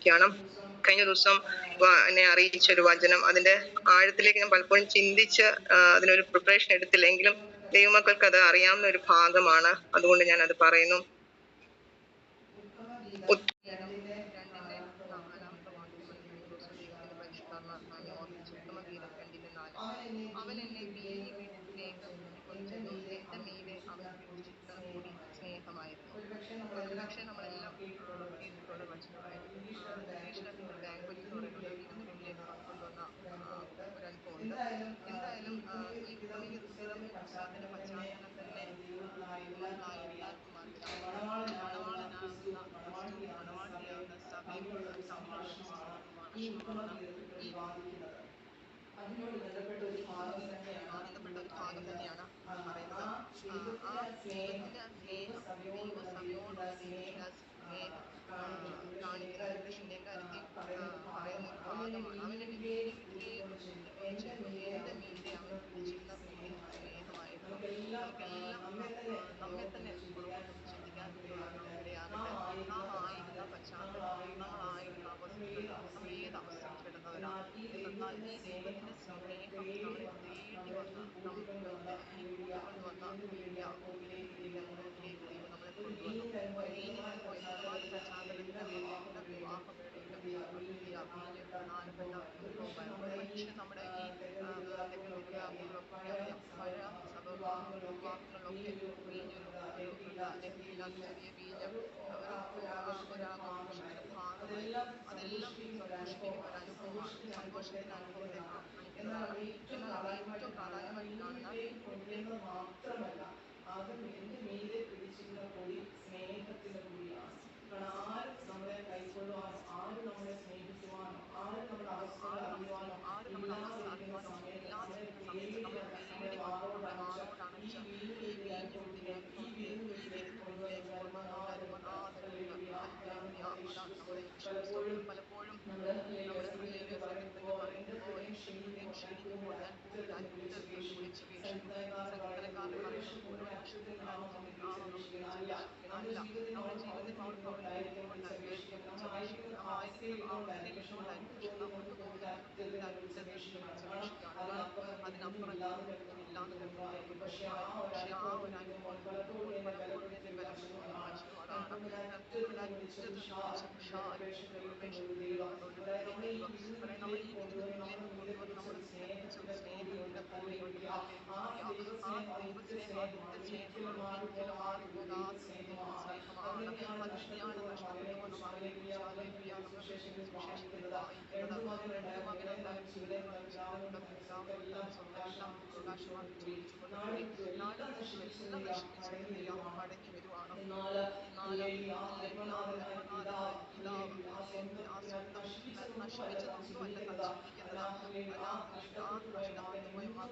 ാണ് കഴിഞ്ഞ ദിവസം എന്നെ അറിയിച്ച ഒരു വചനം. അതിന്റെ ആഴത്തിലേക്ക് ഞാൻ പലപ്പോഴും ചിന്തിച്ച് അതിനൊരു പ്രിപ്പറേഷൻ എടുത്തില്ലെങ്കിലും ദൈവമക്കൾക്ക് അത് അറിയാവുന്ന ഒരു ഭാഗമാണ്. അതുകൊണ്ട് ഞാൻ അത് പറയുന്നു. രണ്ടിന്റെ നാലാമത്തെ വാക്യമാണ് കഴിഞ്ഞ ദിവസം ദൈവത്തിന്റെ പരിശുദ്ധാത്മാവിനെ ഓർപ്പിച്ചു. ഉത്തമഗീതം 2:4. അവൻ എന്നെ വീഞ്ഞു വീട്ടിലേക്ക് കൂട്ടിക്കൊണ്ടുചെന്നു, എന്റെ മീതെ അവൻ പിടിച്ചിരുന്ന കൊടി സ്നേഹമായിരുന്നു. ഒരുപക്ഷെ നമ്മളെല്ലാം കേട്ടിട്ടുള്ള വചനമായിരിക്കും. ഇംഗ്ലീഷിൽ അതിനൊരു ബാങ്ക്വറ്റ് എന്ന് പറയുന്നുണ്ട്, വിരുന്ന് വീട്ടിലേക്ക് കൊണ്ടുവന്ന ഒരനുഭവമുണ്ട്. എന്തായാലും ഈ ഉത്തമഗീതം പുസ്തകത്തിന്റെ പശ്ചാത്തലം തന്നെ ദൈവമക്കളായ എല്ലാവർക്കും അറിയാം. മണവാളനാകുന്ന ക്രിസ്തു മണവാട്ടിയാകുന്ന സഭയെ തമ്മിലുള്ള സംഭാഷണമാണ് ഈ അതിനോട് ബന്ധപ്പെട്ട ഒരു ഭാഗം തന്നെയാണ് പറയുന്നത്. ആ ദൈവത്തിന്റെ സ്നേഹം, ദൈവസഭയോടുള്ള ദൈവത്തിന്റെ സ്നേഹം കാണിക്കുന്ന ദൈവത്തിന്റെ ശുദ്ധീകാരത്തെ പറയുന്ന ഒരു ഭാഗമാണ്. അവൻ എന്നെ വീഞ്ഞു വീട്ടിലേക്ക് കൂട്ടിക്കൊണ്ടുചെന്നു, എന്റെ മീതെ അവൻ പിടിച്ചിരുന്ന കൊടി സ്നേഹമായിരുന്നു. നമുക്കെല്ലാം നമ്മെ തന്നെ പുറകോട്ടൊന്ന് ചിന്തിക്കാൻ ഇടയാകട്ടെ. നാം ആയിരുന്ന പശ്ചാത്തലത്തിൽ, നമ്മൾ ആയിരുന്ന അവസ്ഥകളിൽ നമ്മൾ ഏത് അവസ്ഥയിൽ കിടന്നവരാണ്. എന്നാൽ ഈ ദൈവത്തിന്റെ സ്നേഹം നമ്മളെ തേടി വന്ന് കൂട്ടിക്കൊണ്ടുവന്ന വലിയ അനുഭവത്തിലേക്ക് ദൈവം നമ്മളെ കൊണ്ടുവന്നു. ഒരു വീഞ്ഞിന്റെ അനുഭവം. ഇതുമാതിരി പശ്ചാത്തലത്തിലാണ് എല്ലാ വിവാഹവേളയിലും വലിയ വീഞ്ഞ് പ്രധാനപ്പെട്ട അനുഭവമായിരുന്നു. ഒരു പക്ഷെ നമ്മുടെ ഈ തെക്കൻ തിരുവിതാംകൂറിലൊക്കെ അറിയാം, പഴയ വിവാഹങ്ങളിലൊക്കെ വീഞ്ഞൊരു ലഹരിയില്ലാത്ത ചെറിയ വീഞ്ഞ് ഒരു ആഘോഷത്തിന്റെ ഭാഗമായിരുന്നു. അതെല്ലാം സന്തോഷിപ്പിക്കുന്ന ഒരു അനുഭവമാണ്, സന്തോഷത്തിന്റെ അനുഭവത്തെ കാണിക്കുന്നതാണ്. എന്നാൽ അത് ഏറ്റവും പ്രാധാന്യമായിട്ട് കാണുന്ന കൊണ്ടുവരുന്നത് മാത്രമല്ല, അതും എന്റെ മീതെ പിടിച്ചിരുന്ന കൊടി സ്നേഹത്തിന്റെ കൊടിയാണ്. കാരണം ആരും നമ്മളെ കൈക്കൊള്ളുവാനോ, ആരും നമ്മളെ സ്നേഹിക്കുവാനോ, ആരും നമ്മുടെ അവസ്ഥകൾ അറിയുവാനോ ഇല്ലാതിരിക്കുന്ന സമയത്ത് നമ്മളെ തേടി വന്ന് നമ്മളെ മാറോടണച്ച് ഈ വീഞ്ഞു വിട്ടിന്റെ അനുഭവത്തിലേക്ക് ഈ വിരുന്ന് വീട്ടിലേക്ക് കൊണ്ടുവന്ന ആ നാഥനുണ്ട്. ഹല്ലേലൂയ. അതാണ് നമ്മുടെ യേശുക്രിസ്തു. പലപ്പോഴും നമ്മുടെ ഹല്ലേലൂയ സങ്കീർത്തനത്തിൽ പറയുമ്പോൾ എന്റെ ഹൃദയം ക്ഷീണിക്കുമ്പോൾ ഞാൻ ഭൂമിയിൽ അറ്റത്ത് വിളിച്ചപേക്ഷിക്കും. സങ്കീർത്തനക്കാരൻ പറയുന്നത് പോലെ ഒരു നഷ്ടത്തിന്റെ അനുഭവത്തിലാണോ നമ്മൾ വിളിച്ചപേക്ഷിക്കുന്നത്? അല്ല, നമ്മുടെ ജീവിതത്തിൽ ഭൗതികതയുള്ളതുകൊണ്ടായിരിക്കും വിളിച്ചപേക്ഷിക്കുന്നത്. നമ്മൾ ആയിരിക്കുന്ന അവസ്ഥയിൽ ഇരുന്നുകൊണ്ടായിരിക്കും. പക്ഷെ നമുക്ക് തോന്നുന്നത് ഭൂമിയിൽ അറ്റത്തെടുത്ത് വിളിച്ചപേക്ഷിക്കുകയാണ്. കാരണം അതിനപ്പുറം ഒന്നും ഇല്ലാന്ന് കരുതുന്നവർ. പക്ഷെ ആ ഒരു അനുഭവം പലപ്പോഴും എന്നെ ബലപ്പെടുത്തി കാണിച്ചു. അതാണ് ഭൂമിയുടെ അറ്റത്തെടുത്ത് വിളിച്ചപേക്ഷിച്ചുകൊണ്ടുള്ള ഒരു ദൈവം. പറയാം, നമ്മൾ ഈ വിരുന്ന് വീട്ടിലേക്ക് കൊണ്ടുവന്ന് നമ്മുടെ മീതെ പിടിച്ച ഒരു സ്നേഹത്തിന്റെ കൊടിയുണ്ട്. ഹല്ലേലൂയ. ആ ദൈവസ്നേഹം, ആ നിത്യസ്നേഹമാണ്, ഒരിക്കലും മാറിപ്പോകാത്ത ഒരു ദൈവസ്നേഹമാണ്. അതുതന്നെയാണ് നഷ്ടപ്പെട്ടു പോയ മകനെ കുറിച്ച് ഹല്ലേലൂയ നമ്മൾ സുവിശേഷത്തിൽ വായിക്കുന്നത്. രണ്ടു മകനുണ്ടായിരുന്നു, ജീവനുണ്ടായിരുന്നു, ജീവനുണ്ടായിരുന്നു, പിതാവിനോട് തന്റെ സ്വത്ത് എല്ലാം വിറ്റ് അവകാശമാക്കി ചോദിച്ചുകൊണ്ട് പോയി. നാട് വിട്ടു എല്ലാം നശിപ്പിച്ചില്ല, മടങ്ങി വരുവാണ്. എന്നാൽ ഹല്ലേലൂയ ഗർഭനാഥനായ പിതാവ് ആ സ്വന്തം നശിപ്പിച്ചതൊന്നുമല്ല താൻ ചിന്തിക്കുന്നത്. ആ നഷ്ടപ്പെട്ടു പോയ മകൻ വീണ്ടും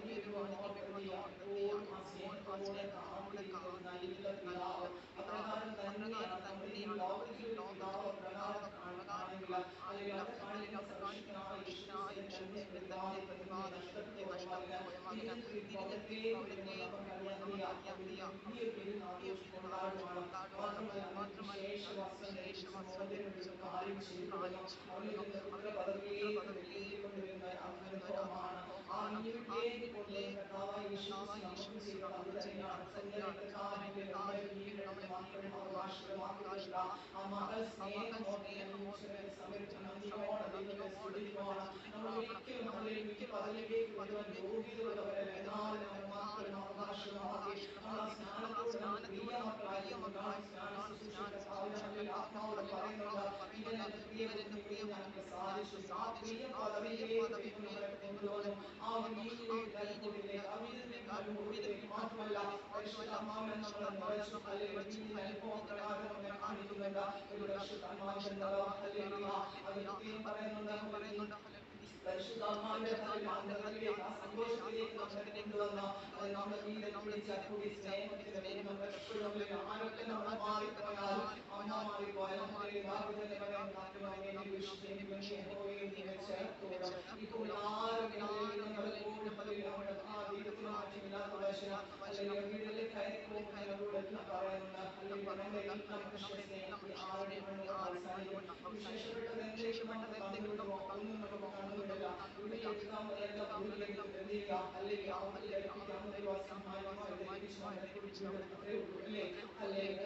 വരുവാണ് എന്ന് ഓർത്തിരിക്കുമ്പോൾ ആ സ്നേഹത്തോടെ കാത്തിരിക്കുന്ന ഒരു നല്ല പിതാവ്. അപ്രകാരം തന്നെയാണ് നമ്മൾ ഈ ലോകത്തിലും പിതാവ് അപ്രകാരം കാണുന്നില്ല. അല്ലെങ്കിൽ അവിടെ കാണിക്കുന്ന മനുഷ്യനായ യേശുക്രിസ്തുവിനെ തന്നെ പ്രതിപാദിക്കുന്നു. ഈ നഷ്ടപ്പെട്ടു പോയ മകന് തിരിഞ്ഞെത്തിയപ്പോൾ അവനേക്ക് വിടുവാൻ നമുക്കറിയാം. അവന് വലിയ പെരുന്നാൾ കൊണ്ടാടുവാണ്. മാത്രമല്ല വിശേഷ വസ്ത്രം ധരിപ്പിച്ചപ്പോൾ അവനെ കാലിടിച്ചു കൊള്ളുന്നു. അവനെ ഒരു പുത്രപദവിയിലേക്ക് കൂട്ടിക്കൊണ്ടുവരുന്ന ഒരു അനുഭവമാണ്. ആ വീഞ്ഞു വീട്ടിലേക്ക് കൊണ്ടുവന്ന കർത്താവായ യേശുക്രിസ്തു നമുക്ക് ചെയ്യുന്നത് അത് തന്നെയാണ്. സ്വന്തം രക്തത്താൽ നമ്മളെ വീണ്ടെടുത്ത മകൾക്ക് അവകാശമാക്കിയിട്ടുണ്ട്. ആ മകൾ സ്നേഹം ഓർത്ത് ജനിക്കുന്ന സമയത്ത് നന്ദിയോടെ ദൈവത്തെ സ്തുതിക്കണം. നമ്മൾ ഒരിക്കലും ഈ പദവിയിലേക്ക് വരുവാൻ യോഗ്യതയുള്ളവരല്ല. എന്നാൽ നമുക്ക് മക്കളും അവകാശികളുമാക്കി. നമ്മൾ ആ സ്നാനത്തോട് നമ്മൾ പ്രിയ മക്കളായതുകൊണ്ടാണ് ശുശ്രൂഷ കർത്താവിന്റെ ആത്മാവ് പറയുന്നുണ്ട്, ഇവൻ എന്റെ പ്രിയപുത്രൻ, ഞാൻ പ്രസാദിച്ചു. ആ പ്രിയ പദവിയിലേക്ക് ദൈവം നമ്മളെ കൊണ്ടുവന്നു. ആ ഒരു വീഞ്ഞു വീട്ടിന്റെ അനുഭവത്തിലേക്ക്, ആ വിരുന്ന് അനുഭവത്തിലേക്ക്. മാത്രമല്ല പരിശുദ്ധാത്മാവിനാൽ നമ്മളെ നിറച്ചു. വീഞ്ഞിന്റെ അനുഭവം പ്രകാരം നമ്മെ കാണിക്കുന്നുണ്ട് ഒരു പരിശുദ്ധാത്മാവിന്റെ നിറവ്. ഹല്ലേലൂയ. അത് പ്രത്യേകം പറയുന്നുണ്ട്. പരിശുദ്ധാത്മാവിന്റെ അന്തരംഗത്തിലേക്ക്, ആ സന്തോഷത്തിലേക്ക് നമ്മളെ കൊണ്ടുവന്നു. നമ്മളെ മീതെ പിടിച്ച കൊടി സ്നേഹത്തിന്റെ കൊടി. ഹല്ലേലൂയ. ആരൊക്കെ നമ്മൾ മാറിപ്പോയാലും അമ്മ മാറിപ്പോയാലും ഹല്ലേലൂയ തന്നെ പറയുന്നത് എന്നെ ഉപേക്ഷിക്കുകയും നീ യഹോവയെ നിന്നെ ചേർത്തുകൊള്ളും. ഇപ്പോൾ എല്ലാവരും ഹല്ലേലൂയ പലപ്പോഴും നമ്മുടെ മാറ്റമില്ലാത്ത വചനം. വീടുകളിൽ കയറി പോകുമ്പോൾ ഞങ്ങളോട് എല്ലാം പറയുന്നുണ്ട്. ഹല്ലേലൂയ നമ്മുടെ എല്ലാം മനുഷ്യ സ്നേഹം ഈ ആറടി മണ്ണുകൊണ്ട് അവസാനിക്കും. അല്ലെങ്കിൽ അവർക്ക് ധരിപ്പിക്കാവുന്ന ഒരു വസ്ത്രം മാന്യമായി ധരിപ്പിച്ച് നമ്മളെ കുറിച്ച് അത്രേ ഉള്ളൂ അല്ലേ. അല്ലെങ്കിൽ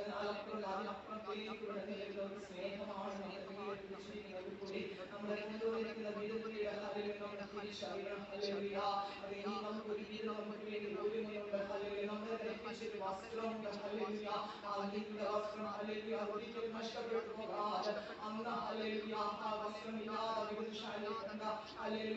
അതിനപ്പുറത്തേക്ക് വരുന്ന ഒരു സ്നേഹമാണ് നമ്മുടെ വീട് പിടിച്ചിരിക്കുന്നത് കൂടി നമ്മളെ കൊണ്ടുവന്നിരിക്കുന്ന വിധത്തിലൂടെ അല്ലെങ്കിൽ നമ്മൾ തിരിച്ചറിയണം. അല്ലെങ്കിൽ അതേ നമുക്ക് ഒരു വീട് നമുക്ക് വേണ്ടി ഒരുങ്ങുന്നുണ്ട്. അല്ലെങ്കിൽ നമ്മളെ ധരിപ്പിച്ചൊരു വസ്ത്രമുണ്ട്. അല്ലെങ്കിൽ ആ നീതിയുടെ വസ്ത്രം അല്ലെങ്കിൽ ഒരിക്കലും നഷ്ടപ്പെട്ടു പോകാതെ അന്ന് അല്ലെങ്കിൽ ആ വസ്ത്രമില്ലാതെ വിരുദ്ധശാലിക്കണ്ട അല്ലെങ്കിൽ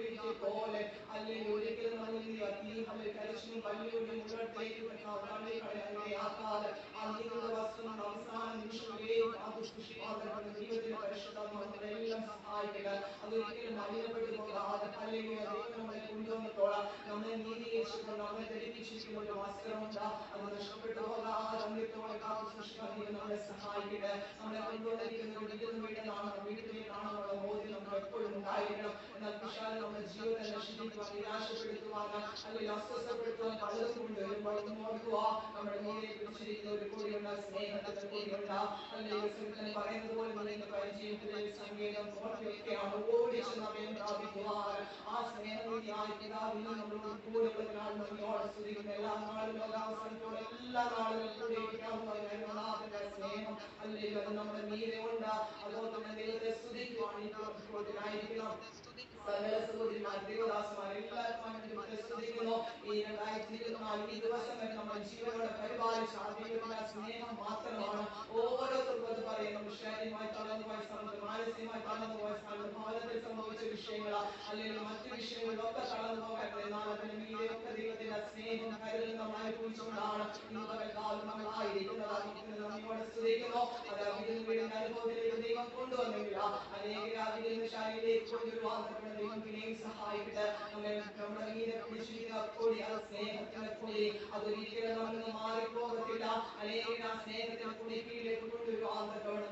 ഒരിക്കൽ പോലെ അല്ലെങ്കിൽ ഒരിക്കലും നമ്മൾ കരിച്ചിലും പല്ലുകൊണ്ടും മുഴുവത്തേക്ക് തള്ളിക്കളയാതെ ആ നീതിയുടെ വസ്ത്രം അവസാന നിമിഷം വരെയും കാത്തു സൂക്ഷിപ്പാൻ ദൈവത്തിന്റെ പരിശുദ്ധാത്മ നമ്മളെല്ലാം സഹായിക്കട്ടെ. അതൊരിക്കലും മലിനപ്പെട്ടു പോകാതെ അല്ലെങ്കിൽ ദൈവം നമ്മളെ കൊണ്ടുവന്നത്തോളം നമ്മളെ നീതീകരിച്ചപ്പോൾ നമ്മളെ ധരിപ്പിച്ചിരിക്കുന്ന ഒരു വസ്ത്രമുണ്ട്. അത് നഷ്ടപ്പെട്ടു പോകാതെ അന്ത്യത്തോടെ കാത്തു സൂക്ഷിക്കാൻ ദൈവം നമ്മളെ സഹായിക്കട്ടെ. നമ്മളെ കൊണ്ടുവന്നിരിക്കുന്ന ഒരു വീട്ടിലേക്കാണെന്നുള്ള ബോധ്യം നമ്മൾ എപ്പോഴും ഉണ്ടായിരിക്കണം. എന്നാൽ പിശാച് നമ്മുടെ ജീവിതത്തെ നശിപ്പിക്കുവാൻ, നിരാശപ്പെടുത്തുവാൻ അല്ലെങ്കിൽ അസ്വസ്ഥപ്പെടുത്തുവാൻ പലതും കൊണ്ടുവരുമ്പോൾ ഓർക്കുക, നമ്മുടെ നീതിയെ പിടിച്ചിരിക്കുന്ന ഒരു കൊടിയുണ്ട്, സ്നേഹത്തിന്റെ കൊടിയുണ്ട്. അല്ലെങ്കിൽ പറയുന്നത് പോലെ നീന്റെ പരിചയത്തിലെ സംഗീതം ഓർമ്മയൊക്കെയാണ് ഓടിച്ചെന്ന് അവയെ പ്രാപിക്കുവാൻ ആ സ്നേഹനീതിയായ പിതാവിനും നമ്മളോട് കൂടെയുള്ളതിനാൽ നന്ദിയോടെ സ്തുതിക്കുന്ന എല്ലാ നാളും ലോകാവസാനത്തോടെ എല്ലാ നാളുകളും കൂടെ ഇരിക്കാവുന്ന സ്നേഹം അല്ലെങ്കിൽ അത് നമ്മുടെ നീതിയുണ്ട്. അതുപോലെ തന്നെ ദൈവത്തെ സ്തുതിക്കുവാൻ ആയിരിക്കണം. സകല സഹോദരിമാർ ദൈവദാസന്മാർ എല്ലാവരും സ്തുതിക്കുന്നു. ഈ 2024 ഈ ദിവസം വരെ നമ്മൾ ജീവനോടെ പരിപാലിച്ച ആ ദൈവത്തിന്റെ സ്നേഹം മാത്രമാണ്. ഓരോരുത്തർക്കും അത് പറയുന്നു. ശാരീരികമായി തളർന്നുപോയ സ്ഥാനത്ത്, മാനസികമായി തളർന്നുപോയ സ്ഥാനത്ത്, ഭവനത്തിൽ സംഭവിച്ച വിഷയങ്ങൾ അല്ലെങ്കിൽ മറ്റു വിഷയങ്ങളിലൊക്കെ തളർന്നു പോകരുത്. എന്നാൽ അതിന് മീതെയൊക്കെ ദൈവത്തിന്റെ സ്നേഹം കരുതൽ നമ്മൾ അനുഭവിച്ചുകൊണ്ടാണ് ഇന്ന് പകൽക്കാലം നമ്മളായിരിക്കുന്നത്. നമ്മോട് സ്തുതിക്കുന്നു. അത് വീടിന്റെ അനുഭവത്തിലേക്ക് ദൈവം കൊണ്ടുവന്നില്ല. അനേക ശാരീരിലേക്ക് കൊണ്ടുവരുവാൻ ദൈവം പിന്നെയും സഹായിക്കട്ടെ. നമ്മുടെ മീതെ പിടിച്ചിരിക്കുന്ന കൊടി, അത് സ്നേഹത്തിന്റെ കൊടി, അതൊരിക്കലും നമ്മൾ മാറിപ്പോകത്തില്ല. അനേക സ്നേഹത്തിന്റെ കൊടി കീഴിലേക്ക് കൊണ്ടുവരുവാൻ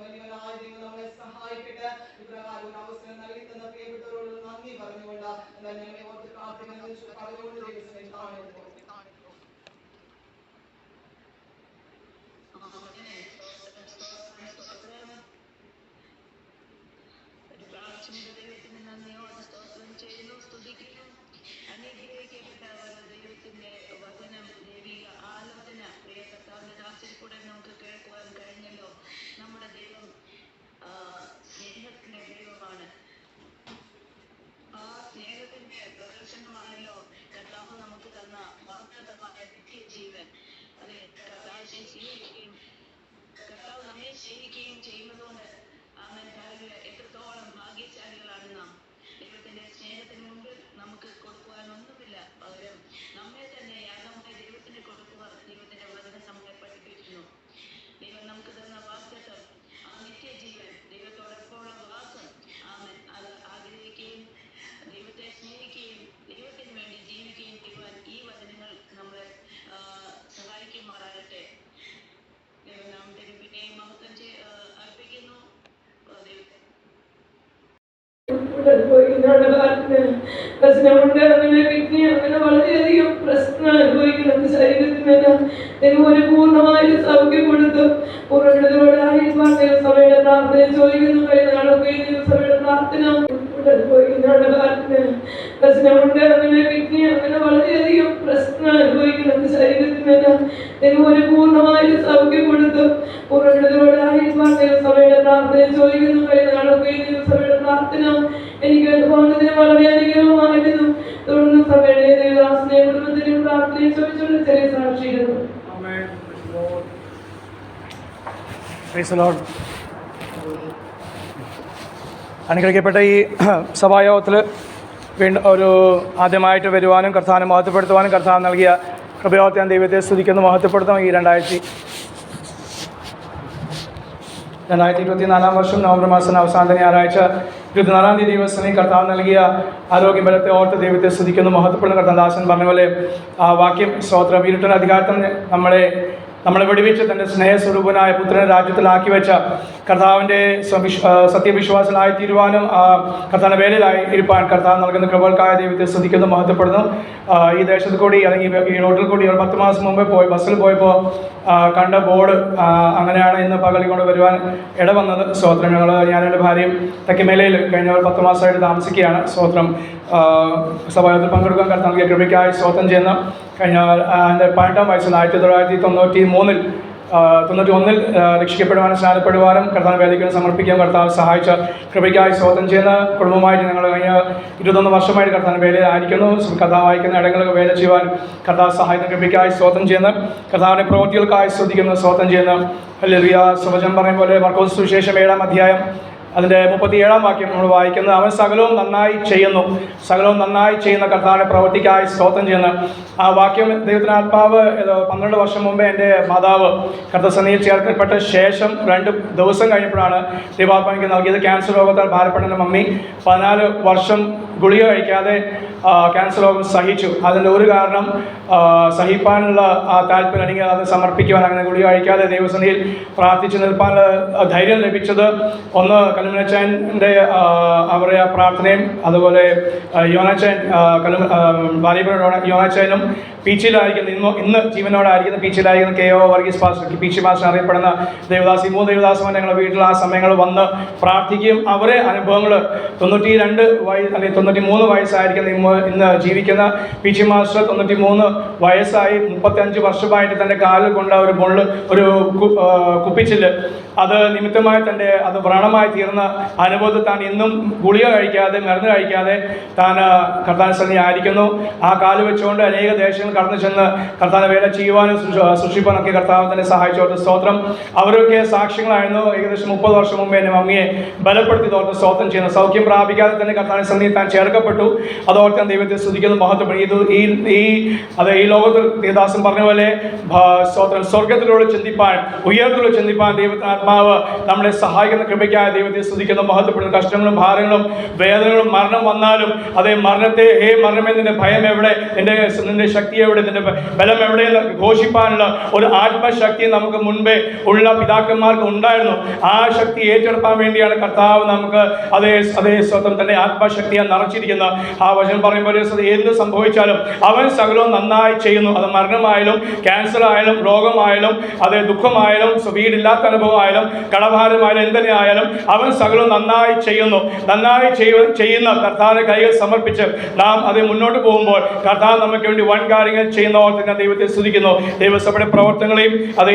വലിയവനായ ദൈവം നമ്മളെ സഹായിക്കട്ടെ. ഇപ്രകാരം ഒരു അവസരം നൽകി തന്ന പ്രിയപ്പെട്ടവരോട് നന്ദി പറഞ്ഞുകൊണ്ട് ഞങ്ങളെ ഓർത്ത് പ്രാർത്ഥിക്കുന്ന പറഞ്ഞുകൊണ്ട് ദൈവത്തെ കാണുന്നു. ദൈവത്തിന് നന്ദിയോടെ സ്തോത്രം ചെയ്യുന്നു, സ്തുതിക്കുന്നു. അനുഗ്രഹിക്കപ്പെട്ട ദൈവത്തിന്റെ വചനം, ദൈവിക ആലോചന പ്രിയ കർത്താവിന്റെ ദാസിൽ കൂടെ നമുക്ക് കേൾക്കുവാൻ കഴിഞ്ഞല്ലോ. നമ്മുടെ ദൈവം സ്നേഹത്തിന്റെ ദൈവമാണ്. ആ സ്നേഹത്തിന്റെ പ്രദർശനമാണല്ലോ കർത്താവ് നമുക്ക് തന്ന വാഗ്ദത്തമായ നിത്യജീവൻ. അതെ, കർത്താവ് നമ്മെ സ്നേഹിക്കുകയും ചെയ്യുന്നതുകൊണ്ട് എത്രത്തോളം ഭാഗ്യശാലികളാണ് നാം. ദൈവത്തിന്റെ സ്നേഹത്തിന് മുമ്പിൽ നമുക്ക് കൊടുക്കുവാൻ ഒന്നുമില്ല. പകരം നമ്മെ തന്നെ യാഗമായി ദൈവത്തിന് കൊടുക്കുക ദൈവത്തിന്റെ വചനം നമ്മളെ പഠിപ്പിക്കുന്നു. ദൈവം നമുക്ക് തന്ന വാഗ്ദത്തം, ആ നിത്യജീവൻ, ദൈവത്തോടൊപ്പമുള്ള വാസം, അത് ആഗ്രഹിക്കുകയും ദൈവത്തെ സ്നേഹിക്കുകയും ദൈവത്തിന് വേണ്ടി ജീവിക്കുകയും ചെയ്യുവാൻ ഈ വചനങ്ങൾ നമ്മളെ സഹായിക്കുമാറാകട്ടെ. ദൈവനാമത്തിന് പിന്നെയും മഹത്വം അർപ്പിക്കുന്നു. പ്രശ്നമുണ്ട്, അങ്ങനെ കിഡ്നി, അങ്ങനെ വളരെയധികം പ്രശ്നം അനുഭവിക്കുന്നത് ശരീരത്തിന് ദൈവം ഒരു പൂർണ്ണമായ സൗഖ്യം കൊടുത്തു. പൂർണ്ണതയോടായി ദൈവസഭയുടെ പ്രാർത്ഥന ചോദിക്കുന്നു. കഴിഞ്ഞ നാളൊക്കെ ദൈവസഭയുടെ പ്രാർത്ഥന പ്രശ്നമുണ്ട്, അങ്ങനെ കിഡ്നി, അങ്ങനെ വളരെയധികം പ്രശ്നം അനുഭവിക്കുന്നത് ശരീരത്തിന് ദൈവം ഒരു പൂർണ്ണമായ സൗഖ്യം കൊടുത്തു. പൂർണ്ണതയോടായി ദൈവസഭയുടെ പ്രാർത്ഥന ചോദിക്കുന്നു. കഴിഞ്ഞ നാളൊക്കെ ദൈവസഭയുടെ പ്രാർത്ഥന എനിക്ക് അനുഭവത്തിന് വളരെ അനുഗ്രഹമായിരുന്നു. തുടർന്ന് സഭയുടെ ദേവദാസിനെ കുടുംബത്തിനും പ്രാർത്ഥനയെ ചോദിച്ചുകൊണ്ട് ചെറിയ സാക്ഷിയിരുന്നു. അനുഗ്രഹിക്കപ്പെട്ട ഈ സഭായോഗത്തിൽ വീണ്ടും ഒരു ആദ്യമായിട്ട് വരുവാനും കർത്താവിനെ മഹത്വപ്പെടുത്തുവാനും കർത്താവ് നൽകിയ കൃപയോർത്ത് ഞാൻ ദൈവത്തെ സ്തുതിക്കുന്നു, മഹത്വപ്പെടുത്തും. ഈ 2024 വർഷം നവംബർ മാസം അവസാന ഞായറാഴ്ച 24-ാം തീയതി ദിവസം കർത്താവ് നൽകിയ ആരോഗ്യബലത്തെ ഓർത്ത് ദൈവത്തെ സ്തുതിക്കുന്നു, മഹത്വപ്പെടുന്ന കർത്താദാസൻ പറഞ്ഞ പോലെ ആ വാക്യം സ്തോത്രം. ഇരുട്ടിൻ്റെ അധികാരത്തിൽ നമ്മളെ വിടുവിച്ച് തൻ്റെ സ്നേഹസ്വരൂപനായ പുത്രനെ രാജ്യത്തിലാക്കി വെച്ച കർത്താവിൻ്റെ സത്യവിശ്വാസനായി തീരുവാനും കർത്താവിൻ്റെ വേലയിലായി ഇരുപ്പാൻ കർത്താവ് നൽകുന്ന കൃപകൾക്കായ ദൈവത്തെ സ്തുതിക്കുന്നു, മഹത്വപ്പെടുന്നു. ഈ ദേശത്ത് കൂടി അല്ലെങ്കിൽ ഈ റോഡിൽ കൂടി ഒരു 10 മാസം മുമ്പേ ബസ്സിൽ പോയപ്പോൾ കണ്ട ബോർഡ് അങ്ങനെയാണ് ഇന്ന് പകലിൽ കൊണ്ട് വരുവാൻ ഇടവന്നത്. സ്തോത്രം. ഞാനും എൻ്റെ ഭാര്യയും തെക്കുമേലയിൽ കഴിഞ്ഞ ഒരു 10 മാസമായിട്ട് താമസിക്കുകയാണ്. സ്തോത്രം. സഭായോഗത്തിൽ പങ്കെടുക്കാൻ കർത്താവ് നൽകിയ കൃപയ്ക്കായി സ്തോത്രം ചെയ്യുന്ന കഴിഞ്ഞ എൻ്റെ 18-ാം വയസ്സിൽ 1991 രക്ഷിക്കപ്പെടുവാനും സ്നാനപ്പെടുവാനും കർത്താവ് വേദിക്ക് സമർപ്പിക്കാൻ കർത്താവ് സഹായിച്ച കൃപയ്ക്കായി സ്തോത്രം ചെയ്യുന്ന കുടുംബമായിട്ട് ഞങ്ങൾ കഴിഞ്ഞ 21 വർഷമായിട്ട് കർത്താവ് വേലയിലായിരിക്കുന്നു. കർത്താവ് വായിക്കുന്ന ഇടങ്ങളിൽ വേല ചെയ്യുവാൻ കർത്താവ് സഹായിക്കുന്ന കൃപയ്ക്കായി സ്തോത്രം ചെയ്യുന്ന കർത്താവിൻ്റെ പ്രവൃത്തികൾക്കായി സ്തുതിക്കുന്ന സ്തോത്രം ചെയ്യുന്ന ഹല്ലേലൂയ. സുവചനം പറയും പോലെ മർക്കോസ് സുവിശേഷം 7-ാം അധ്യായം അതിൻ്റെ 37-ാം വാക്യം നമ്മൾ വായിക്കുന്നത്, അവൻ സകലവും നന്നായി ചെയ്യുന്നു. സകലവും നന്നായി ചെയ്യുന്ന കർത്താവിൻ്റെ പ്രവൃത്തിക്കായി സ്തോത്രം ചെയ്യുന്ന ആ വാക്യം ദൈവത്തിൻ്റെ ആത്മാവ് 12 വർഷം മുമ്പേ എൻ്റെ മാതാവ് കർത്തസന്നിധിയിൽ ചേർക്കപ്പെട്ട ശേഷം 2 ദിവസം കഴിഞ്ഞപ്പോഴാണ് ദൈവാത്മാവിക്ക് നൽകിയത്. ക്യാൻസർ രോഗത്താൽ ഭാരപ്പെടുന്ന മമ്മി 14 വർഷം ഗുളിക കഴിക്കാതെ ക്യാൻസർ രോഗം സഹിച്ചു. അതിൻ്റെ ഒരു കാരണം സഹിപ്പാനുള്ള താല്പര്യം അല്ലെങ്കിൽ അത് സമർപ്പിക്കുവാൻ, അങ്ങനെ ഗുളിക കഴിക്കാതെ ദൈവസന്നിധിയിൽ പ്രാർത്ഥിച്ച് നിൽപ്പാനുള്ള ധൈര്യം ലഭിച്ചത് ഒന്ന് കലുമനച്ചാൻ്റെ അവരുടെ പ്രാർത്ഥനയും അതുപോലെ യോനാച്ചാൻ യോനാച്ചാനും പീച്ചിലായിരിക്കുന്ന ഇന്ന് ജീവനോടായിരിക്കുന്ന പീച്ചിലായിരിക്കുന്ന KO Varghese pastor, Peechi pastor അറിയപ്പെടുന്ന ദേവദാസ്, 3 ദേവദാസന്മാർ ഞങ്ങളുടെ വീട്ടിൽ ആ സമയങ്ങൾ വന്ന് പ്രാർത്ഥിക്കുകയും അവരെ അനുഭവങ്ങൾ 92 വയസ്സ് അല്ലെങ്കിൽ 93 വയസ്സായിരിക്കുന്ന ഇന്ന് ജീവിക്കുന്ന പീച്ചി മാസ്റ്റർ 93 വയസ്സായി 35 വർഷമായിട്ട് തൻ്റെ കാലിൽ കൊണ്ട ഒരു ഒരു കുപ്പിച്ചില് അത് നിമിത്തമായി അത് വ്രണമായി തീർന്ന അനുഭവത്തിൽ താൻ ഇന്നും ഗുളിക കഴിക്കാതെ മരുന്ന് കഴിക്കാതെ താൻ കർത്താവിന്റെ സന്നിധിയിൽ ആയിരിക്കുന്നു. ആ കാല് വെച്ചുകൊണ്ട് അനേക ദേശങ്ങൾ കടന്നു ചെന്ന് കർത്താവിനെ വേല ചെയ്യുവാനും സൃഷ്ടിപ്പാനൊക്കെ കർത്താവ് തന്നെ സഹായിച്ചോട്ട് സ്തോത്രം. അവരൊക്കെ സാക്ഷ്യങ്ങളായിരുന്നു. ഏകദേശം 30 വർഷം മുമ്പേ എൻ്റെ മമ്മിയെ ബലപ്പെടുത്തി തോർത്ത് സ്തോത്രം ചെയ്യുന്നു. സൗഖ്യം പ്രാപിക്കാതെ തന്നെ കർത്താവിന്റെ സന്നിധിയിൽ താൻ ചേർക്കപ്പെട്ടു. അതോർത്ത് ഞാൻ ദൈവത്തെ സ്തുതിക്കുന്നു, മഹത്വപ്പെടും. ഈ ലോകത്തിൽ ദേവദാസൻ പറഞ്ഞ പോലെ സ്തോത്രം സ്വർഗത്തിലൂടെ ചിന്തിപ്പാൻ, ഉയരത്തിലൂടെ ചിന്തിപ്പാൻ ദൈവത്തിന് ആത്മാവ് നമ്മളെ സഹായിക്കുന്ന കൃപയ്ക്കായ ദൈവത്തെ സ്തുതിക്കുന്നു, മഹത്വപ്പെടുന്നു. കഷ്ടങ്ങളും ഭാരങ്ങളും വേദനകളും മരണം വന്നാലും അതേ മരണത്തെ, ഹേ മരണമേ നിന്റെ ഭയം എവിടെ, നിന്റെ ശക്തി എവിടെ, നിന്റെ ബലം എവിടെയെന്ന് ഘോഷിപ്പാനുള്ള ഒരു ആത്മശക്തി നമുക്ക് മുൻപേ ഉള്ള പിതാക്കന്മാർക്ക് ഉണ്ടായിരുന്നു. ആ ശക്തി ഏറ്റെടുക്കാൻ വേണ്ടിയാണ് കർത്താവ് നമുക്ക് അതേ സ്വന്തം തന്നെ ആത്മശക്തിയെ നിറച്ചിരിക്കുന്ന ആ വചനം പറയുമ്പോൾ എന്ത് സംഭവിച്ചാലും അവൻ സകലവും നന്നായി ചെയ്യുന്നു. അത് മരണമായാലും ക്യാൻസർ ആയാലും രോഗമായാലും അതേ ദുഃഖമായാലും വീടില്ലാത്ത അനുഭവമായാലും കടഭാരമായാലും എന്തിനെ ആയാലും അവൻ സകലവും നന്നായി ചെയ്യുന്നു. നന്നായി ചെയ്യുന്ന കർത്താവിന്റെ കൈകൾ സമർപ്പിച്ച് നാം അത് മുന്നോട്ട് പോകുമ്പോൾ കർത്താവ് നമുക്ക് വേണ്ടി വൻ കാര്യങ്ങൾ ചെയ്യുന്നവർ ഞാൻ ദൈവത്തെ സ്തുതിക്കുന്നു. ദൈവസഭയുടെ പ്രവർത്തനങ്ങളെയും അതേ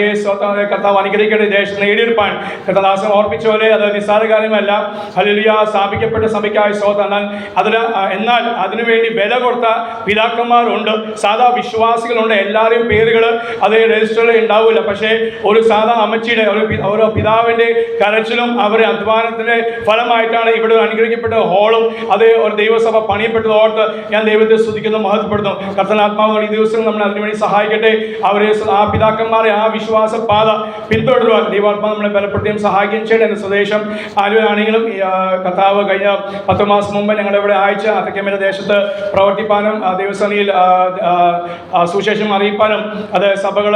കർത്താവ് അനുഗ്രഹിക്കേണ്ട ദേശം നേടിയെടുപ്പാൻ കർത്താദാസൻ ഓർപ്പിച്ച പോലെ അത് നിസ്സാര കാര്യമല്ല. ഹല്ലേലൂയ. സ്ഥാപിക്കപ്പെട്ട സഭയ്ക്കായി സ്തോത്രം. എന്നാൽ അതിനുവേണ്ടി വില കൊടുത്ത പിതാക്കന്മാരുണ്ട്, സാധാ വിശ്വാസികളുണ്ട്. എല്ലാവരെയും പേരുകൾ അതേ രജിസ്റ്ററിൽ ഉണ്ടാവില്ല. പക്ഷേ ഒരു സാധാ അമ്മച്ചിയുടെ ഓരോ പിതാവിൻ്റെ കരച്ചിലും അവരുടെ അധ്വാനത്തിൻ്റെ ഫലമായിട്ടാണ് ഇവിടെ അനുഗ്രഹിക്കപ്പെട്ട ഹോളും അതേ ഒരു ദൈവസഭ പണിയപ്പെട്ടത് ഓർത്ത് ഞാൻ ദൈവത്തെ സ്തുതിക്കുന്നു, മഹത്വപ്പെടുന്നു. കർത്തനാത്മാവ് ഈ ദിവസം നമ്മൾ അതിനുവേണ്ടി സഹായിക്കട്ടെ. അവരെ ആ പിതാക്കന്മാരെ ആ വിശ്വാസ പാത പിന്തുടരുവാൻ ദൈവാത്മാവ് നമ്മളെ ബലപ്പെടുത്തുകയും സഹായിക്കുകയും ചെയ്യട്ടെ. എൻ്റെ സ്വദേശം ആലുവയാണെങ്കിലും കർത്താവ് കഴിഞ്ഞ 10 മാസം മുമ്പ് ഞങ്ങളുടെ ഇവിടെ അയച്ച തെക്കേമല ദേശത്ത് പ്രവർത്തിപ്പാനും ദൈവസേനയിൽ സുവിശേഷം അറിയിപ്പാനും അത് സഭകൾ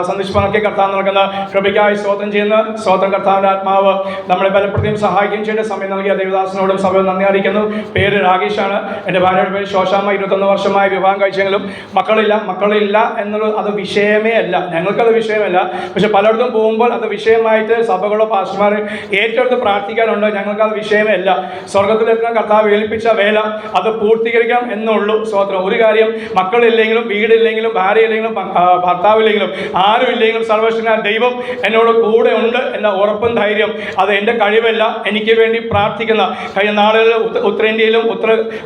സന്ദർശിപ്പാനൊക്കെ കർത്താവ് നൽകുന്ന കൃപയ്ക്കായി സ്തോത്രം ചെയ്യുന്ന സ്തോത്രം. കർത്താവിൻ്റെ ആത്മാവ് നമ്മളെ ബലപ്പെടുത്തുകയും സഹായിക്കുകയും ചെയ്യേണ്ട സമയം നൽകിയ ദേവദാസനോടും സഭയോട് നന്ദി അറിയിക്കുന്നു. പേര് രാകേഷാണ്. എൻ്റെ ഭാര്യയുടെ പേര് ശോശാമ്മ. 21 വർഷമായി വിവാഹം കഴിച്ചെങ്കിലും മക്കളില്ല എന്നുള്ളത് അത് വിഷയമേ അല്ല. ഞങ്ങൾക്കത് വിഷയമല്ല. പക്ഷെ പലയിടത്തും പോകുമ്പോൾ അത് വിഷയമായിട്ട് സഭകളോ പാസ്റ്റർമാർ ഏറ്റെടുത്ത് പ്രാർത്ഥിക്കാനുണ്ട്. ഞങ്ങൾക്കത് വിഷയമേ അല്ല. സ്വർഗത്തിലെത്തുന്ന കർത്താവ് ഏൽപ്പിച്ച വേല അത് പൂർത്തീകരിക്കാം എന്നുള്ളൂ. സ്തോത്രം. ഒരു കാര്യം, മക്കളില്ലെങ്കിലും വീടില്ലെങ്കിലും ഭാര്യയില്ലെങ്കിലും ഭർത്താവില്ലെങ്കിലും ആരും ഇല്ലെങ്കിലും സർവശക്തനായ ദൈവം എന്നോട് കൂടെ ഉണ്ട് എന്ന ഉറപ്പും ധൈര്യം അത് എൻ്റെ കഴിവല്ല. എനിക്ക് വേണ്ടി പ്രാർത്ഥിക്കുന്ന കഴിഞ്ഞ നാളുകളിൽ ഉത്തരേന്ത്യയിലും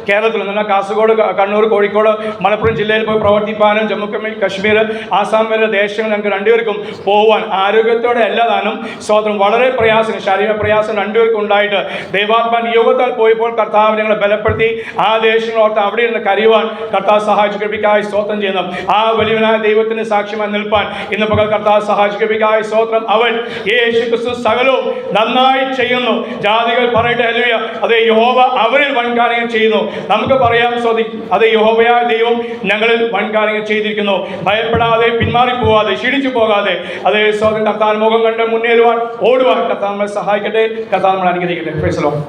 കേരളത്തിലും എന്നാൽ കാസർഗോഡ്, കണ്ണൂർ, കോഴിക്കോട്, മലപ്പുറം ജില്ലയിൽ പോയി പ്രവർത്തിപ്പാനും ജമ്മു കശ്മീർ, ആസാം വരെ ദേശങ്ങൾ ഞങ്ങൾക്ക് രണ്ടുപേർക്കും പോകാൻ ആരോഗ്യത്തോടെ അല്ലതാനും സ്തോത്രം വളരെ പ്രയാസം, ശാരീരിക പ്രയാസം രണ്ടുപേർക്കും ഉണ്ടായിട്ട് ദൈവാത്മാ നിയോഗത്താൽ പോയപ്പോൾ കർത്താവ് ഞങ്ങളെ ബലപ്പെടുത്തി ആ ദേശങ്ങളോർത്ത് അവിടെ ഇരുന്ന് കരയുവാൻ കർത്താവ് സഹായിച്ചു കൃപയ്ക്കായി സ്തോത്രം ചെയ്യുന്നു. ആ വലിയവനായ ദൈവത്തിന് സാക്ഷ്യമായി നിൽപ്പാൻ ഇന്ന് പകൽ കർത്താവ് സഹായിച്ചു കൃപയ്ക്കായി സ്തോത്രം. അവൻ യേശു ക്രിസ്തു സകലവും നന്നായി ചെയ്യുന്നു. ജാതികൾ പറയട്ടെ ഹല്ലേലൂയ. അതേ യഹോവ അവരിൽ വൻകാര്യങ്ങൾ ചെയ്യുന്നു. നമുക്ക് പറയാം അതേ യഹോവയായ ദൈവം ഞങ്ങളിൽ വൻകാര്യങ്ങൾ ചെയ്തിരിക്കുന്നു. ഭയപ്പെടാതെ, പിന്മാറിപ്പോകാതെ, ക്ഷീണിച്ചു പോകാതെ അതേ സ്വന്തം കർത്താവിന്റെ മുഖം കണ്ട് മുന്നേറുവാൻ, ഓടുവാൻ കർത്താവ് നമ്മളെ സഹായിക്കട്ടെ. കർത്താവ് നമ്മളെ അനുഗ്രഹിക്കട്ടെ. Praise the Lord.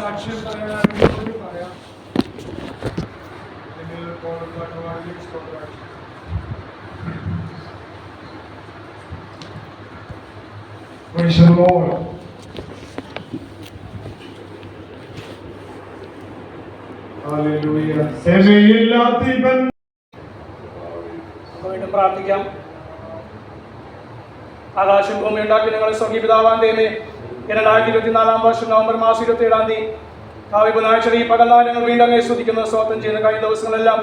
സാക്ഷ്യം പറയാം. Praise the Lord. Hallelujah. വീണ്ടും പ്രാർത്ഥിക്കാം. ആകാശം ഭൂമി ഉണ്ടാക്കി ഞങ്ങളെ സ്വർഗീയ പിതാവാൻ ദൈവമേ, 2024 വർഷം നവംബർ മാസം 27 തീയതി ബുധനാഴ്ച ഈ പകൽനാൾ ഞങ്ങൾ വീണ്ടും അങ്ങേ സ്തുതിക്കുന്നു, സ്തോത്രം ചെയ്യുന്ന കഴിഞ്ഞ ദിവസങ്ങളെല്ലാം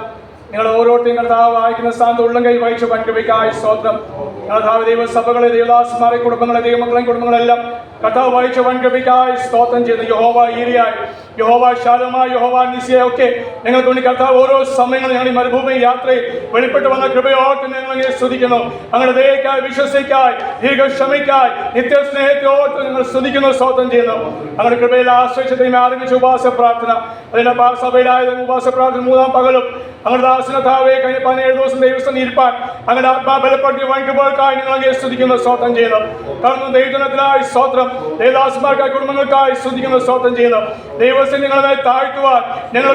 നിങ്ങൾ ഓരോരുത്തരും കർത്താവ് വായിക്കുന്ന സ്ഥാനത്ത് ഉള്ളം കൈ വായിച്ചു പങ്കുവയ്ക്കായി സ്തോത്രം. കർത്താവ് ദൈവസഭകളെ, ദൈവദാസന്മാരെ, കുടുംബങ്ങളെ, ദൈവമക്കളെയും കുടുംബങ്ങളെല്ലാം കർത്താവ് വായിച്ചു പങ്കുവയ്ക്കായി സ്തോത്രം ചെയ്യുന്നു. യഹോവ ഈരിയായി, യഹോവ ശാലമായി, യഹോവ നിസിയായി ഒക്കെ ഞങ്ങൾക്ക് വേണ്ടി കർത്താവ് ഓരോ സമയങ്ങളും ഞങ്ങൾ ഈ മരുഭൂമി യാത്രയിൽ വെളിപ്പെട്ട് വന്ന കൃപയോട്ട് ഞങ്ങൾ അങ്ങനെ സ്തുതിക്കുന്നു. അങ്ങനെ ദയക്കായി, വിശ്വസിക്കായി, ദീർഘക്ഷമയ്ക്കായി, നിത്യസ്നേഹത്തോട്ട് ഞങ്ങൾ സ്തുതിക്കുന്നു, സ്തോത്രം ചെയ്യുന്നു. അങ്ങനെ കൃപയിൽ ആശ്രയിച്ചതയും ആരംഭിച്ച ഉപവാസ പ്രാർത്ഥന, അതിന്റെ സഭയിലായ ഉപവാസ പ്രാർത്ഥന 3-ാം പകലും അങ്ങനെ ദാസനത്താവെ കഴിഞ്ഞ 17 ദിവസം ദൈവസ്ഥ ഇരിപ്പാൻ അങ്ങനെ ആത്മാ ബലപ്പെടുത്തി വൻകുമ്പോഴേക്കായി ഞങ്ങൾ അങ്ങനെ സ്തുതിക്കുന്നു, സ്തോത്രം ചെയ്യുന്നു. കാരണം ദൈവജനത്തിനായി സ്തോത്രം, ദേവദാസന്മാർക്കായി, കുടുംബങ്ങൾക്കായി സ്തുതിക്കുന്നു, സ്തോത്രം ചെയ്യുന്നു. ദൈവസ്ഥ നിങ്ങളെ താഴ്ത്തുവാൻ, ഞങ്ങൾ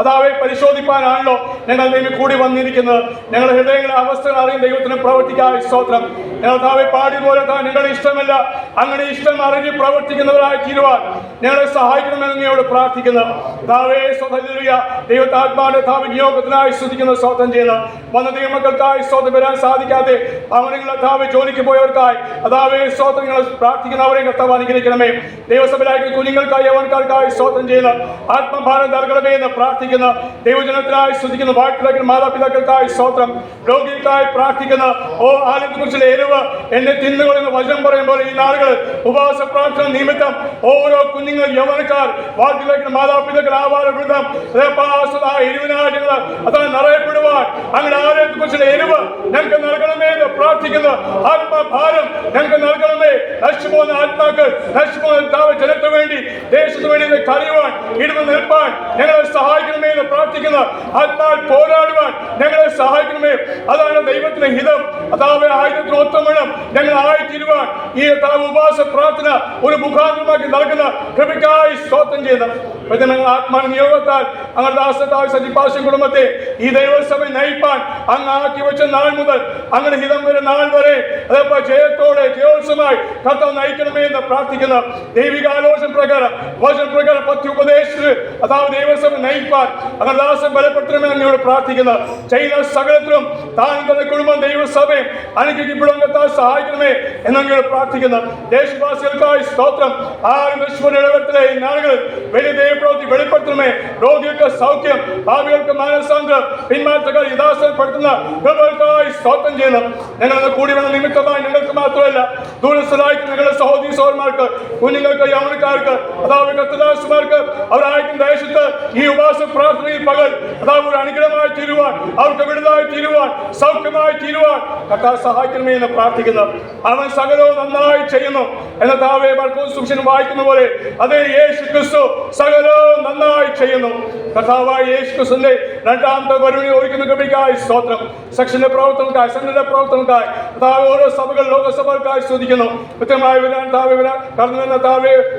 അതാവെ പരിശോധിപ്പാനാണല്ലോ ഞങ്ങൾ ദൈവം കൂടി വന്നിരിക്കുന്നത്. ഞങ്ങളുടെ ഹൃദയങ്ങളുടെ അവസ്ഥകൾ അറിയും ദൈവത്തിന് പ്രവർത്തിക്കായി സ്തോത്രം. ഞങ്ങൾ താവെ പാടി പോലെ നിങ്ങളുടെ ഇഷ്ടമല്ല, അങ്ങനെ ഇഷ്ടം അറിഞ്ഞ് പ്രവർത്തിക്കുന്നവരായി തീരുവാൻ ഞങ്ങളെ സഹായിക്കണമെന്ന് ഞങ്ങളോട് പ്രാർത്ഥിക്കുന്നു. താവേ സ്വതന്ത്രിയ ദൈവത്താത്മാവിന്റെ താവ നിയോഗത്തിനായി സ്തുതിക്കുന്ന, സ്തോത്രം ചെയ്യുന്നു. വന്ന ദൈവമക്കൾക്കായി സ്തോത്രം വരാൻ സാധിക്കാതെ ഭവനങ്ങളെ താവെ ജോലിക്ക് പോയവർക്കായി അതാവേ സ്തോത്രം ഞങ്ങൾ പ്രാർത്ഥിക്കുന്നവരെയും കർത്താവ് അനുഗ്രഹിക്കണമേ. ദൈവസഭയിലായി കുഞ്ഞുങ്ങൾക്കായി, യവനക്കാർക്കായി സ്തോത്രം ചെയ്യുന്ന, ആത്മഭാരം നൽകണമേ എന്ന് പ്രാർത്ഥിക്കുന്ന ദൈവജനത്തിനായി സ്തുതിക്കുന്നു. വാട്ടിലേക്ക് മാതാപിതാക്കൾക്കായി സ്തോത്രം, രോഗികൾക്കായി പ്രാർത്ഥിക്കുന്ന ആലയത്തെക്കുറിച്ചുള്ള എരിവ് എന്നെ തിന്നുകൊള്ളുന്ന വചനം പറയുമ്പോൾ ഈ നാളുകൾ ഉപവാസ പ്രാർത്ഥന നിമിത്തം ഓരോ കുഞ്ഞുങ്ങൾ, യവനക്കാർ, വാട്ടിലേക്ക് മാതാപിതാക്കൾ, ആവാരവൃതം എരിവിനായി ഞങ്ങൾ അതാ നിറയപ്പെടുവാൻ അങ്ങനെ ആലയത്തെക്കുറിച്ചുള്ള എരിവ് ഞങ്ങൾക്ക് നൽകണമേ എന്ന് പ്രാർത്ഥിക്കുന്നു. ആത്മഭാരം ഞങ്ങൾക്ക് നൽകണമേ. നശിച്ചുപോകുന്ന ആത്മാക്കൾ, നശിച്ചുപോകുന്ന ജനത്തിന് വേണ്ടി, ദേശത്തിന് വേണ്ടി കരയുവാൻ, ഇടിവ് നിൽപ്പാൻ ഞങ്ങളെ സഹായിക്കണമേ എന്ന് പ്രാർത്ഥിക്കുന്നു. ആത്മാവിൽ പോരാടുവാൻ ഞങ്ങളെ സഹായിക്കണമേ. അതാണ് ദൈവത്തിന് ഹിതം. അതാവെ ആയുധത്തിന് ഒത്തമണം ഞങ്ങൾ ആയിത്തീരുവാൻ ഈ ഉപവാസ പ്രാർത്ഥന ഒരു മുഖാന്തരമാക്കി നൽകുന്ന കൃപയ്ക്കായി സ്തോത്രം ചെയ്യുന്നു. ഞങ്ങൾ ആത്മാ നിയോഗത്താൽ അങ്ങനെ ദാസത്താവ് സജിപാശം കുടുംബത്തെ ഈ ദൈവസഭ നയിപ്പാൻ അങ്ങ് ആക്കി വെച്ച നാൾ മുതൽ അങ്ങനെ ഹിതം വരെ നാൾ വരെ അതേപോലെ ജയത്തോടെ ജയോത്സവമായി കർത്താവ് നയിക്കണമേ എന്ന് പ്രാർത്ഥിക്കുന്ന ദൈവിക ആലോചന പ്രകാരം, വചന പ്രകാരം പത്യുപദേശിച്ച് അതാവ് ദൈവസഭ നയിപ്പാൻ അങ്ങനെ ദാസൻ ബലപ്പെടുത്തണമെന്ന് ഞങ്ങളോട് പ്രാർത്ഥിക്കുന്ന ചെയ്യുന്ന സകലത്തിലും താൻ തന്റെ കുടുംബം ദൈവസഭയും അനുഗ്രഹിക്കപ്പെടുവാൻ സഹായിക്കണമേ എന്ന് ഞങ്ങൾ പ്രാർത്ഥിക്കുന്ന ദേശവാസികൾക്കായി സ്തോത്രം. ആരും ഇടവത്തിലെ ഈ നാളുകൾ വലിയ ദൈവപ്രവൃത്തി വെളിപ്പെടുത്തണമേ. രോഗികൾക്ക് സൗഖ്യം, ഭാവികൾക്ക് മാനസാന്തരം, പിന്മാറ്റക്കാർ യഥാസ്ഥപ്പെടുത്തുന്ന കൃപകൾക്കായി സ്തോത്രം ചെയ്യുന്നു. ഞങ്ങളത് കൂടി വന്ന നിമിത്തമായി ഞങ്ങൾക്ക് മാത്രമല്ല, ദൂരസ്ഥരായിട്ട് ഞങ്ങളുടെ സഹോദരി സഹോദരന്മാർക്ക്, കുഞ്ഞുങ്ങൾക്ക്, യൗവനക്കാർക്ക്, അതാവ് കർത്തദാസന്മാർക്ക് അവരായിരിക്കും ദേശത്ത് ഈ ഉപവാസ പ്രാർത്ഥനയിൽ പകൽ അതാവ് ഒരു അനുഗ്രഹമായി തീരുവാൻ, അവർക്ക് വിടുതലായി തീരുവാൻ, സൗഖ്യമായി തീരുവാൻ കർത്താവ് സഹായിക്കണമേ എന്ന് പ്രാർത്ഥിക്കുന്നു. അവൻ സകലവും നന്നായി ചെയ്യുന്നു എന്ന താവേ മർക്കോസ് സുവിശേഷം വായിക്കുന്ന പോലെ അതേ യേശു ക്രിസ്തു സകലവും നന്നായി ചെയ്യുന്നു. കർത്താവായ യേശു ക്രിസ്തുവിന്റെ രണ്ടാമത്തെ വരവിനെ ഒരുക്കുന്ന കൃപയ്ക്കായി സ്തോത്രം. സെക്ഷന്റെ പ്രവർത്തനങ്ങൾക്കായി, സെന്ററിന്റെ പ്രവർത്തനങ്ങൾക്കായി താവേ ഓരോ സഭകൾ, ലോകസഭകൾക്കായി സ്തുതിക്കുന്നു. കൃത്യമായി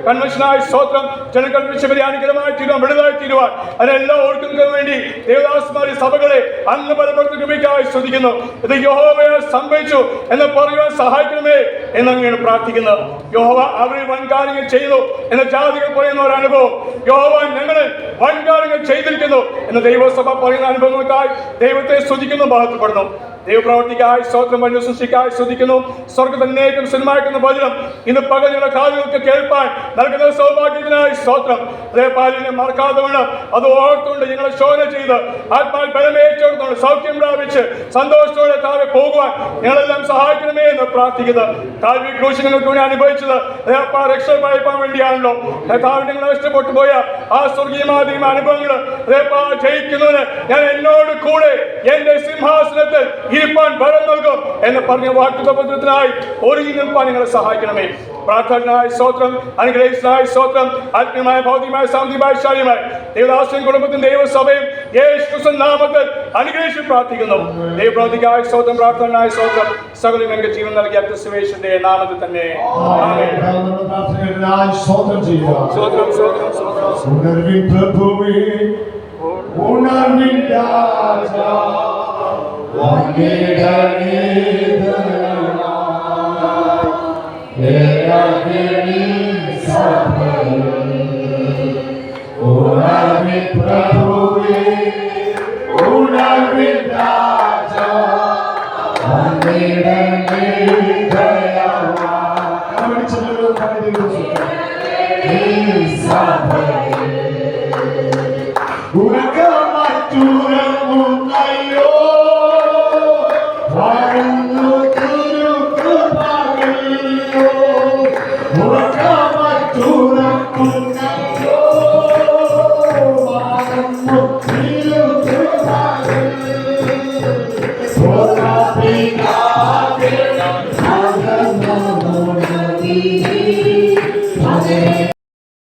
കൺവെൻഷനായി സ്തോത്രം. ജനങ്ങൾ വിശ്വപര്യാനുഗ്രഹമായി തീരുവാൻ, വിടുതലായി തീരുവാൻ അതിനെല്ലാം ഓർക്കുന്നതിന് വേണ്ടി ദേവദാസന്മാരെ, സഭകളെ അന്ന് ബലപ്പെടുത്തുന്ന കൃപയ്ക്കായി സ്തുതിക്കുന്നു. ഇത് യഹോവയെ സംഭവിച്ചു എന്ന് പറയുവാൻ സഹായിക്കണമേ എന്നങ്ങനെയാണ് പ്രാർത്ഥിക്കുന്നത്. യഹോവ അവരിൽ വൻകാര്യങ്ങൾ ചെയ്തു എന്ന് ജാതികൾ പറയുന്ന ഒരു അനുഭവം യഹോവ ഞങ്ങളിൽ വൻകാര്യങ്ങൾ ചെയ്തിരിക്കുന്നു എന്ന് ദൈവസഭ പറയുന്ന അനുഭവങ്ങൾക്കായി ദൈവത്തെ സ്തുതിക്കുന്നു, മഹത്വപ്പെടുന്നു. ദൈവപ്രവർത്തിക്കായി സ്തോത്രം പറഞ്ഞു, സൃഷ്ടിക്കായി സ്തുതിക്കുന്നു. സ്വർഗ്ഗത്തിനേക്കും സ്ഥിരമായിരിക്കുന്ന വചനം ഇന്ന് പകൽ ഞങ്ങളുടെ കാതുകൾക്ക് കേൾപ്പാൻ നൽകുന്ന സൗഭാഗ്യത്തിനായി സ്തോത്രം. അതേ പാലിനെ മറക്കാതെ വേണം അത് ഓർത്തുകൊണ്ട് ഞങ്ങളെ ശോധന ചെയ്ത് ആത്മാൽ ബലമേറ്റെടുത്തുകൊണ്ട് സൗഖ്യം പ്രാപിച്ച് സന്തോഷത്തോടെ താഴെ പോകുവാൻ ഞങ്ങളെല്ലാം സഹായിക്കണമേ എന്ന് പ്രാർത്ഥിക്കുന്നത്. കാൽവരി ക്രൂശ് ഞങ്ങൾക്ക് വേണ്ടി അനുഭവിച്ചത് രക്ഷ പായിപ്പാൻ വേണ്ടിയാണല്ലോ. നിങ്ങൾ നഷ്ടപ്പെട്ടു പോയ ആ സ്വർഗീയമാതിയും അനുഭവങ്ങൾ ജയിക്കുന്നതിന് ഞാൻ എന്നോട് കൂടെ എന്റെ സിംഹാസനത്തിൽ ഇരിപ്പാൻ ബലം നൽകും എന്ന് പറഞ്ഞ വാക്തത്വത്തിനായി ഒരുങ്ങി നിൽപ്പാൻ നിങ്ങളെ സഹായിക്കണമേ. പ്രാർത്ഥനായ സ്തോത്രം, അനുഗ്രഹിച്ചതായ സ്തോത്രം. ആത്മീയമായ, ഭൗതികമായ, സാമ്പത്തികമായ, ശാരീരമായ ദേവദാസൻ കുടുംബത്തിൻ ദൈവസഭയും യേശുക്രിസ്തു നാമത്തിൽ അനുഗ്രഹിച്ച് പ്രാർത്ഥിക്കുന്നു. ദൈവപ്രവൃത്തിക്കായ സ്തോത്രം, പ്രാർത്ഥനായ സ്തോത്രം. സകലം ഞങ്ങൾക്ക് ജീവൻ നൽകിയ ക്രിസ്തുയേശുവിന്റെ നാമത്തിൽ തന്നെ ആമേൻ. സ്തോത്രം ചെയ്യുക. സ്തോത്രം, സ്തോത്രം, സ്തോത്രം. ഉണർവിൻ പ്രഭുവേ, ഉണർവിൻ രാജാ, വന്ദിതനേ ഉണർവിൻ പ്രഭുവേ, ഉണർവിൻ രാജാ, വന്ദിതനേ ഉറക്കമറ്റുറങ്ങുന്നയോ വളർന്നു തിരുകൃപയോ, ഉറക്കമറ്റുറങ്ങുന്നയോ വളർന്നു തിരുകൃപയോ.